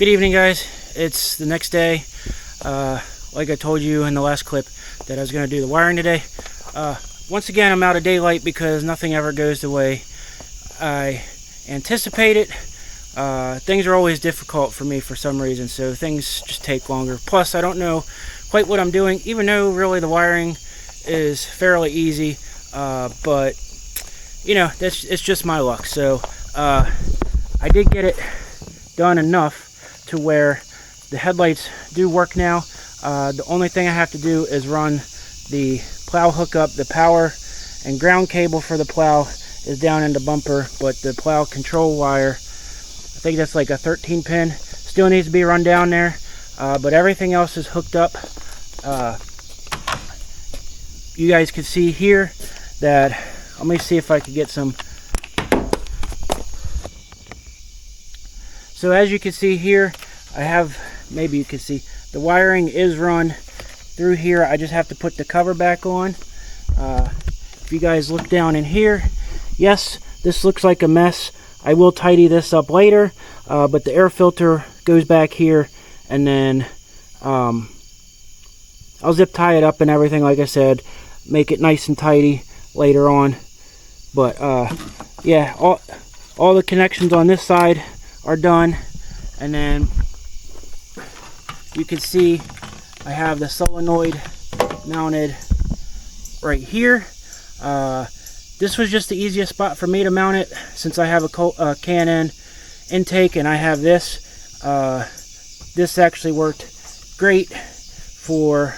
Good evening, guys. It's the next day. Like I told you in the last clip that I was going to do the wiring today. Once again, I'm out of daylight because nothing ever goes the way I anticipate it. Things are always difficult for me for some reason, so things just take longer. Plus, I don't know quite what I'm doing, even though really the wiring is fairly easy. But you know, it's just my luck. So I did get it done enough to where the headlights do work now. The only thing I have to do is run the plow hookup. The power and ground cable for the plow is down in the bumper, but the plow control wire, I think that's like a 13 pin, still needs to be run down there. But everything else is hooked up. You guys can see here that, let me see if I can get some. So as you can see here, I have, maybe you can see, the wiring is run through here. I just have to put the cover back on. If you guys look down in here, yes, this looks like a mess. I will tidy this up later, but the air filter goes back here, and then I'll zip tie it up and everything, like I said, make it nice and tidy later on. But yeah, all the connections on this side are done, and then you can see I have the solenoid mounted right here. This was just the easiest spot for me to mount it, since I have a Canon intake and I have this. This actually worked great for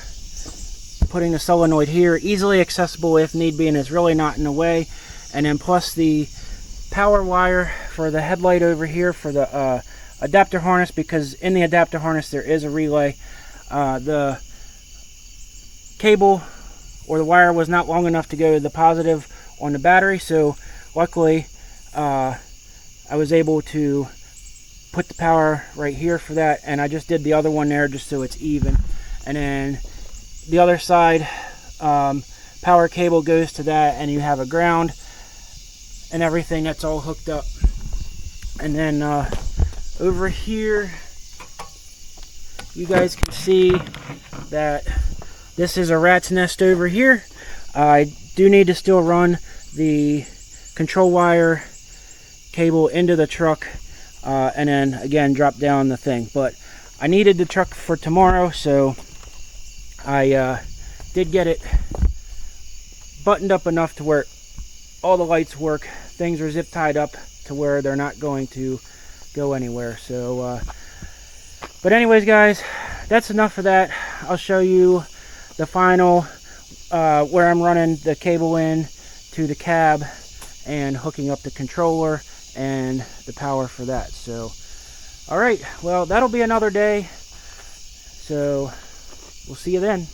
putting the solenoid here, easily accessible if need be, and it's really not in the way. And then plus the power wire for the headlight over here for the adapter harness, because in the adapter harness there is a relay. The cable or the wire was not long enough to go to the positive on the battery, so luckily I was able to put the power right here for that, and I just did the other one there just so it's even. And then the other side, power cable goes to that, and you have a ground and everything that's all hooked up. And then over here you guys can see that this is a rat's nest over here. I do need to still run the control wire cable into the truck, and then again drop down the thing. But I needed the truck for tomorrow, so I did get it buttoned up enough to where all the lights work. Things are zip tied up to where they're not going to go anywhere. So but anyways, guys, that's enough of that. I'll show you the final where I'm running the cable in to the cab and hooking up the controller and the power for that. So all right, well, that'll be another day, so we'll see you then.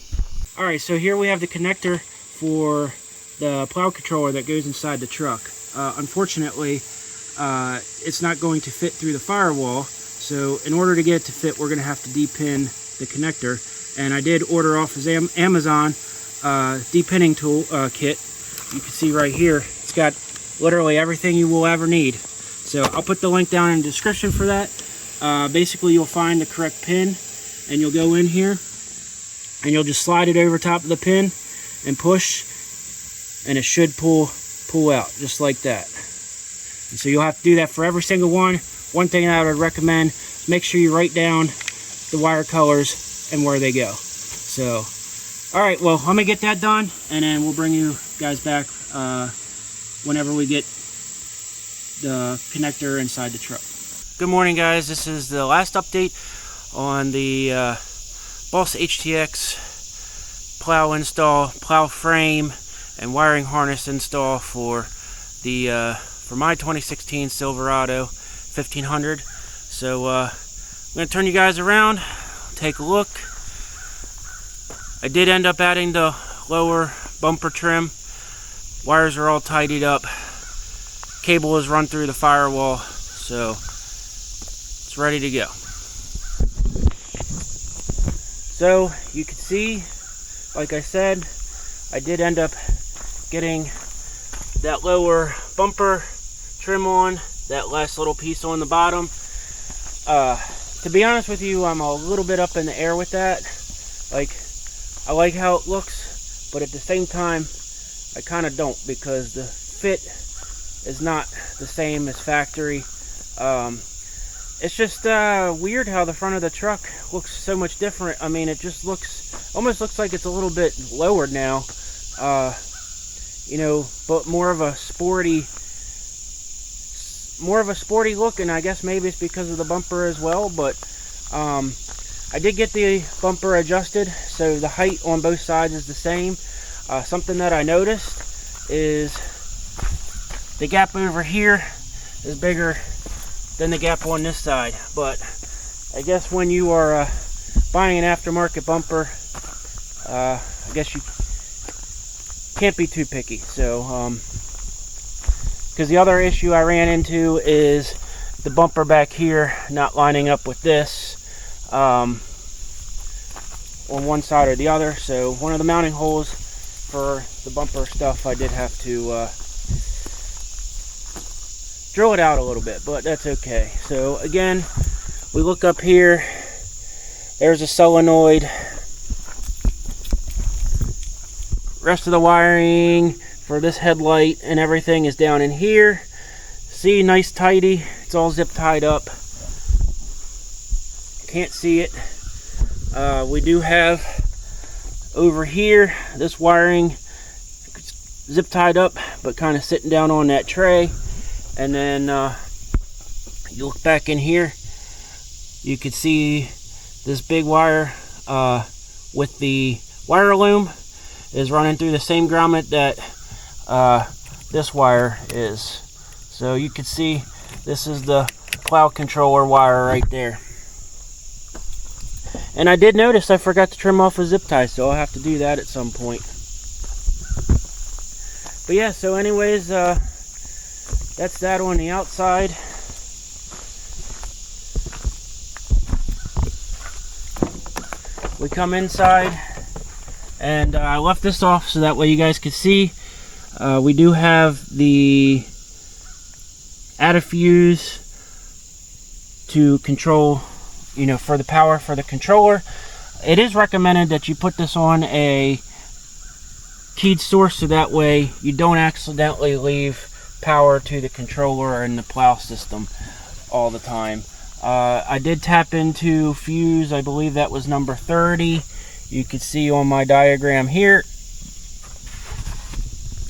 All right, so here we have the connector for the plow controller that goes inside the truck. Unfortunately, it's not going to fit through the firewall, so in order to get it to fit, we're going to have to depin the connector. And I did order off of Amazon depinning tool kit. You can see right here, it's got literally everything you will ever need. So I'll put the link down in the description for that. Basically, you'll find the correct pin, and you'll go in here and you'll just slide it over top of the pin and push, and it should pull out just like that. And so you'll have to do that for every single one. One thing that I would recommend, make sure you write down the wire colors and where they go. So all right, well, I'm gonna get that done, and then we'll bring you guys back whenever we get the connector inside the truck. Good morning, guys. This is the last update on the Boss HTX plow install, plow frame, and wiring harness install for the for my 2016 Silverado 1500. So I'm going to turn you guys around, take a look. I did end up adding the lower bumper trim. Wires are all tidied up. Cable is run through the firewall, so it's ready to go. So you can see, like I said, I did end up getting that lower bumper trim on, that last little piece on the bottom. to be honest with you, I'm a little bit up in the air with that. Like, I like how it looks, but at the same time, I kind of don't, because the fit is not the same as factory. It's just weird how the front of the truck looks so much different. I mean, it just almost looks like it's a little bit lowered now. You know, but more of a sporty look, and I guess maybe it's because of the bumper as well. But I did get the bumper adjusted, so the height on both sides is the same. Something that I noticed is the gap over here is bigger than the gap on this side. But I guess when you are buying an aftermarket bumper, I guess you can't be too picky. So because the other issue I ran into is the bumper back here not lining up with this on one side or the other. So one of the mounting holes for the bumper stuff, I did have to drill it out a little bit, but that's okay. So again, we look up here, there's a solenoid. Rest of the wiring for this headlight and everything is down in here. See, nice tidy, it's all zip tied up. Can't see it. We do have over here this wiring zip tied up, but kind of sitting down on that tray. And then you look back in here, you can see this big wire with the wire loom is running through the same grommet that this wire is. So you can see this is the plow controller wire right there. And I did notice I forgot to trim off a zip tie, so I'll have to do that at some point. But yeah, so anyways, that's that on the outside. We come inside, and I left this off so that way you guys could see. We do have the add fuse to control, you know, for the power for the controller. It is recommended that you put this on a keyed source so that way you don't accidentally leave power to the controller and the plow system all the time. I did tap into fuse, I believe that was number 30. You can see on my diagram here.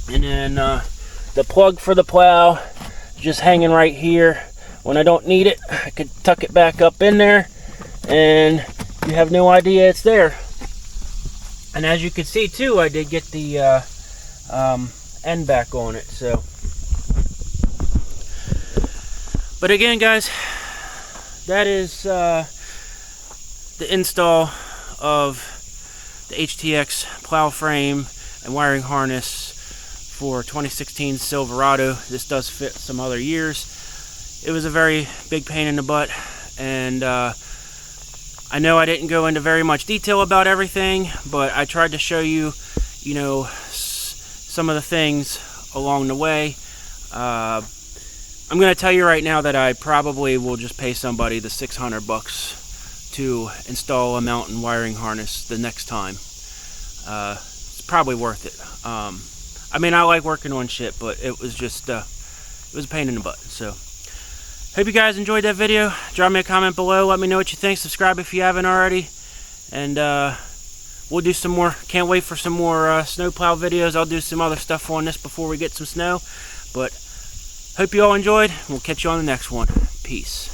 And then the plug for the plow just hanging right here. When I don't need it, I could tuck it back up in there and you have no idea it's there. And as you can see too, I did get the end back on it. So, but again, guys, that is the install of the HTX plow frame and wiring harness for 2016 Silverado. This does fit some other years. It was a very big pain in the butt, and I know I didn't go into very much detail about everything, but I tried to show you, you know, some of the things along the way. I'm going to tell you right now that I probably will just pay somebody the $600 to install a mountain wiring harness the next time. It's probably worth it. I mean, I like working on shit, but it was just, it was a pain in the butt. So, hope you guys enjoyed that video. Drop me a comment below. Let me know what you think. Subscribe if you haven't already. And we'll do some more. Can't wait for some more snowplow videos. I'll do some other stuff on this before we get some snow. But hope you all enjoyed. We'll catch you on the next one. Peace.